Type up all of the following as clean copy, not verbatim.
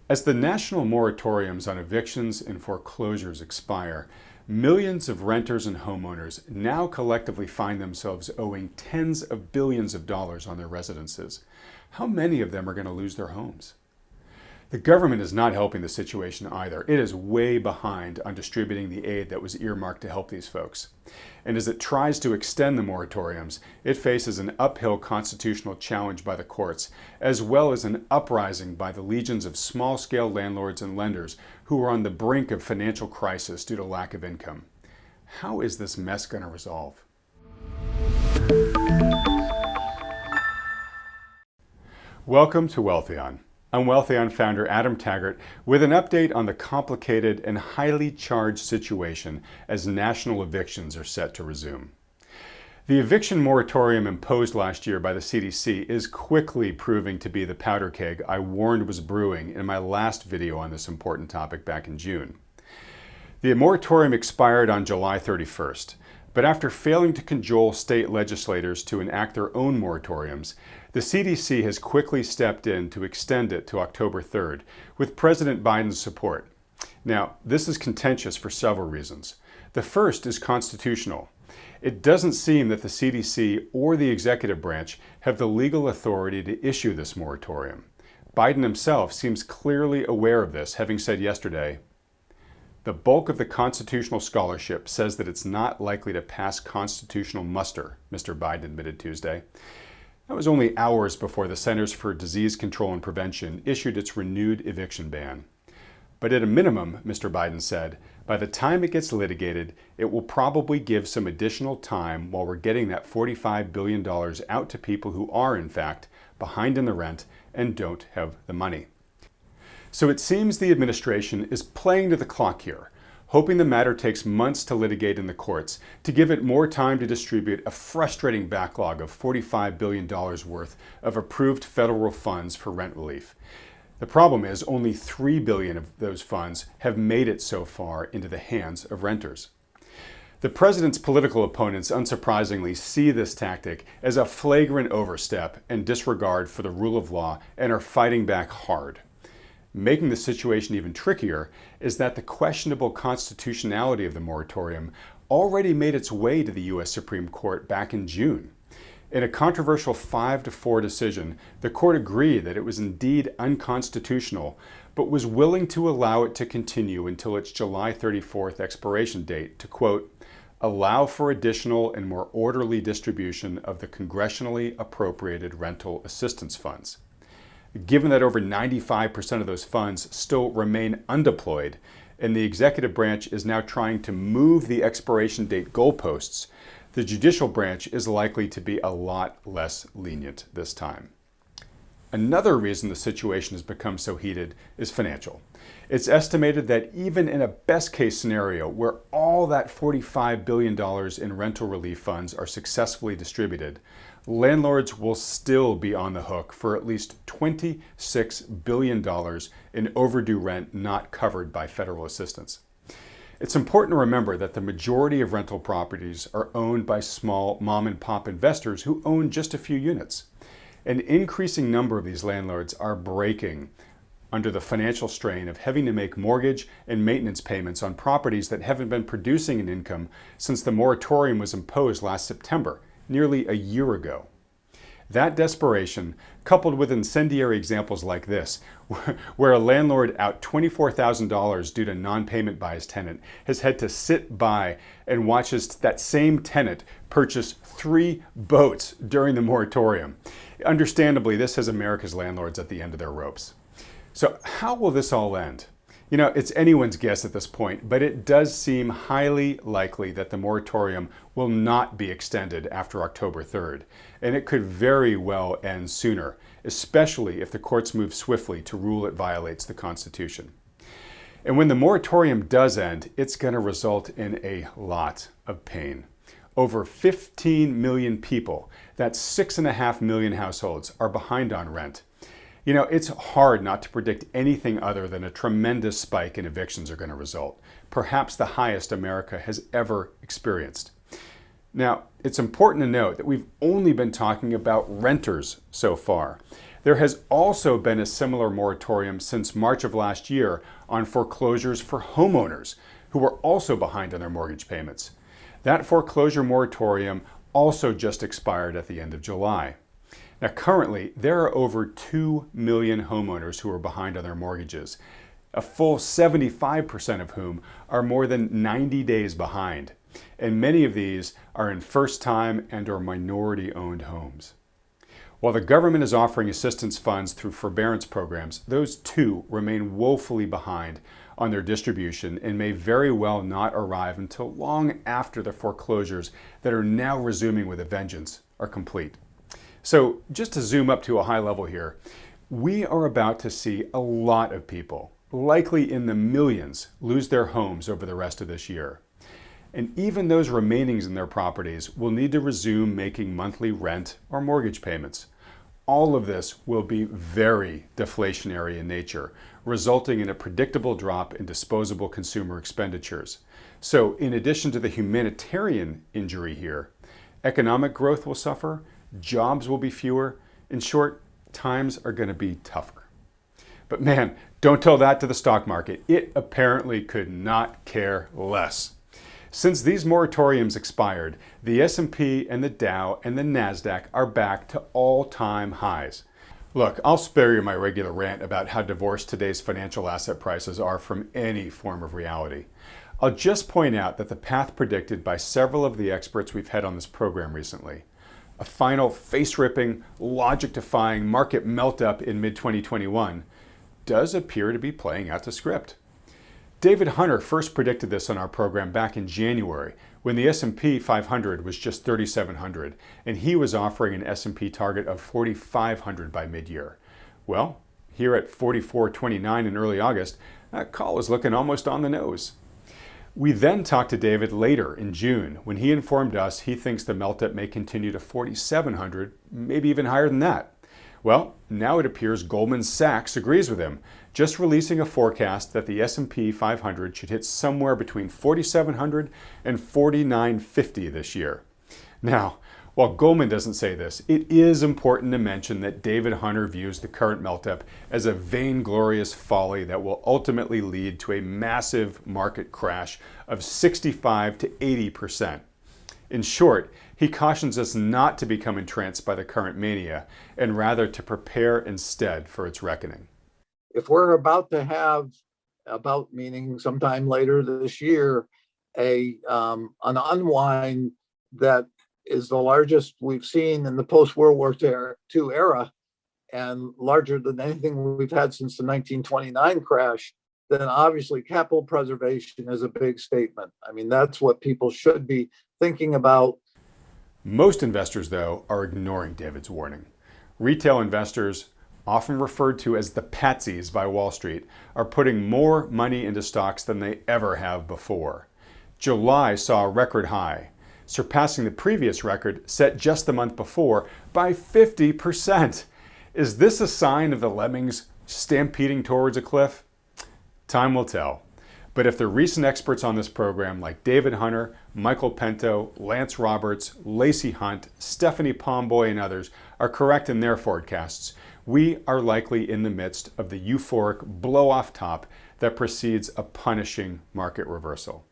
As the national moratoriums on evictions and foreclosures expire, millions of renters and homeowners now collectively find themselves owing tens of billions of dollars on their residences. How many of them are going to lose their homes? The government is not helping the situation either. It is way behind on distributing the aid that was earmarked to help these folks. And as it tries to extend the moratoriums, it faces an uphill constitutional challenge by the courts, as well as an uprising by the legions of small-scale landlords and lenders who are on the brink of financial crisis due to lack of income. How is this mess going to resolve? Welcome to Wealthion. I'm Wealthion founder Adam Taggart with an update on the complicated and highly charged situation as national evictions are set to resume. The eviction moratorium imposed last year by the CDC is quickly proving to be the powder keg I warned was brewing in my last video on this important topic back in June. The moratorium expired on July 31st. But after failing to cajole state legislators to enact their own moratoriums, the CDC has quickly stepped in to extend it to October 3rd, with President Biden's support. Now, this is contentious for several reasons. The first is constitutional. It doesn't seem that the CDC or the executive branch have the legal authority to issue this moratorium. Biden himself seems clearly aware of this, having said yesterday, "The bulk of the constitutional scholarship says that it's not likely to pass constitutional muster," Mr. Biden admitted Tuesday. That was only hours before the Centers for Disease Control and Prevention issued its renewed eviction ban. But at a minimum, Mr. Biden said, by the time it gets litigated, it will probably give some additional time while we're getting that $45 billion out to people who are, in fact, behind in the rent and don't have the money. So it seems the administration is playing to the clock here, hoping the matter takes months to litigate in the courts to give it more time to distribute a frustrating backlog of $45 billion worth of approved federal funds for rent relief. The problem is only $3 billion of those funds have made it so far into the hands of renters. The president's political opponents, unsurprisingly, see this tactic as a flagrant overstep and disregard for the rule of law and are fighting back hard. Making the situation even trickier is that the questionable constitutionality of the moratorium already made its way to the U.S. Supreme Court back in June. In a controversial 5-4 decision, the court agreed that it was indeed unconstitutional, but was willing to allow it to continue until its July 34th expiration date to, quote, allow for additional and more orderly distribution of the congressionally appropriated rental assistance funds. Given that over 95% of those funds still remain undeployed, and the executive branch is now trying to move the expiration date goalposts, the judicial branch is likely to be a lot less lenient this time. Another reason the situation has become so heated is financial. It's estimated that even in a best-case scenario where all that $45 billion in rental relief funds are successfully distributed, landlords will still be on the hook for at least $26 billion in overdue rent not covered by federal assistance. It's important to remember that the majority of rental properties are owned by small mom-and-pop investors who own just a few units. An increasing number of these landlords are breaking under the financial strain of having to make mortgage and maintenance payments on properties that haven't been producing an income since the moratorium was imposed last September, nearly a year ago. That desperation, coupled with incendiary examples like this, where a landlord out $24,000 due to non-payment by his tenant, has had to sit by and watches that same tenant purchase 3 boats during the moratorium. Understandably, this has America's landlords at the end of their ropes. So how will this all end? You know, it's anyone's guess at this point, but it does seem highly likely that the moratorium will not be extended after October 3rd, and it could very well end sooner, especially if the courts move swiftly to rule it violates the Constitution. And when the moratorium does end, it's going to result in a lot of pain. Over 15 million people, that's 6.5 million households, are behind on rent. You know, it's hard not to predict anything other than a tremendous spike in evictions are going to result, perhaps the highest America has ever experienced. Now, it's important to note that we've only been talking about renters so far. There has also been a similar moratorium since March of last year on foreclosures for homeowners who were also behind on their mortgage payments. That foreclosure moratorium also just expired at the end of July. Now, currently, there are over 2 million homeowners who are behind on their mortgages, a full 75% of whom are more than 90 days behind. And many of these are in first-time and/or minority-owned homes. While the government is offering assistance funds through forbearance programs, those too remain woefully behind on their distribution and may very well not arrive until long after the foreclosures that are now resuming with a vengeance are complete. So just to zoom up to a high level here, we are about to see a lot of people, likely in the millions, lose their homes over the rest of this year. And even those remaining in their properties will need to resume making monthly rent or mortgage payments. All of this will be very deflationary in nature, resulting in a predictable drop in disposable consumer expenditures. So in addition to the humanitarian injury here, economic growth will suffer, jobs will be fewer. In short, times are going to be tougher. But man, don't tell that to the stock market. It apparently could not care less. Since these moratoriums expired, the S&P and the Dow and the NASDAQ are back to all-time highs. Look, I'll spare you my regular rant about how divorced today's financial asset prices are from any form of reality. I'll just point out that the path predicted by several of the experts we've had on this program recently, a final face-ripping, logic-defying market melt-up in mid-2021, does appear to be playing out the script. David Hunter first predicted this on our program back in January when the S&P 500 was just 3,700 and he was offering an S&P target of 4,500 by mid-year. Well, here at 4,429 in early August, that call was looking almost on the nose. We then talked to David later in June when he informed us he thinks the melt-up may continue to 4,700, maybe even higher than that. Well, now it appears Goldman Sachs agrees with him, just releasing a forecast that the S&P 500 should hit somewhere between 4,700 and 4,950 this year. Now, while Goldman doesn't say this, it is important to mention that David Hunter views the current melt-up as a vainglorious folly that will ultimately lead to a massive market crash of 65 to 80%. In short, he cautions us not to become entranced by the current mania and rather to prepare instead for its reckoning. If we're about to have, meaning sometime later this year, an unwind that is the largest we've seen in the post-World War II era and larger than anything we've had since the 1929 crash, then obviously capital preservation is a big statement. I mean, that's what people should be thinking about. Most investors, though, are ignoring David's warning. Retail investors, often referred to as the patsies by Wall Street, are putting more money into stocks than they ever have before. July saw a record high, surpassing the previous record set just the month before by 50%. Is this a sign of the lemmings stampeding towards a cliff? Time will tell. But if the recent experts on this program like David Hunter, Michael Pinto, Lance Roberts, Lacey Hunt, Stephanie Pomboy, and others are correct in their forecasts, we are likely in the midst of the euphoric blow-off top that precedes a punishing market reversal.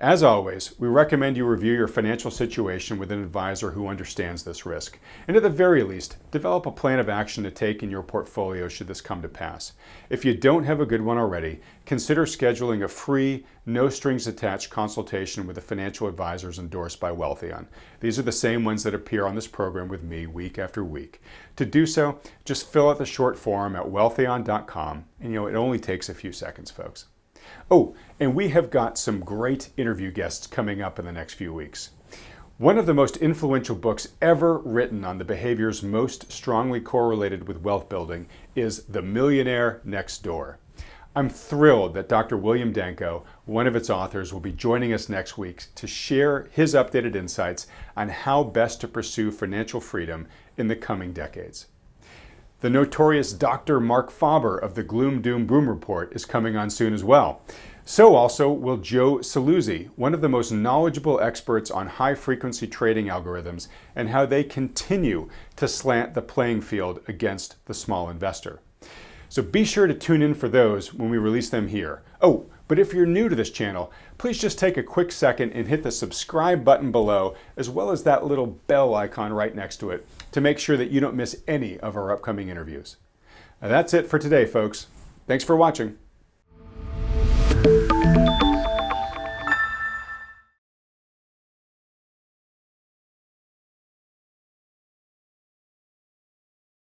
As always, we recommend you review your financial situation with an advisor who understands this risk, and at the very least, develop a plan of action to take in your portfolio should this come to pass. If you don't have a good one already, consider scheduling a free, no-strings-attached consultation with the financial advisors endorsed by Wealthion. These are the same ones that appear on this program with me week after week. To do so, just fill out the short form at wealthion.com, and it only takes a few seconds, folks. Oh, and we have got some great interview guests coming up in the next few weeks. One of the most influential books ever written on the behaviors most strongly correlated with wealth building is The Millionaire Next Door. I'm thrilled that Dr. William Danko, one of its authors, will be joining us next week to share his updated insights on how best to pursue financial freedom in the coming decades. The notorious Dr. Mark Faber of the Gloom Doom Boom Report is coming on soon as well. So also will Joe Saluzzi, one of the most knowledgeable experts on high-frequency trading algorithms and how they continue to slant the playing field against the small investor. So be sure to tune in for those when we release them here. Oh, but if you're new to this channel, please just take a quick second and hit the subscribe button below, as well as that little bell icon right next to it, to make sure that you don't miss any of our upcoming interviews. Now that's it for today, folks. Thanks for watching.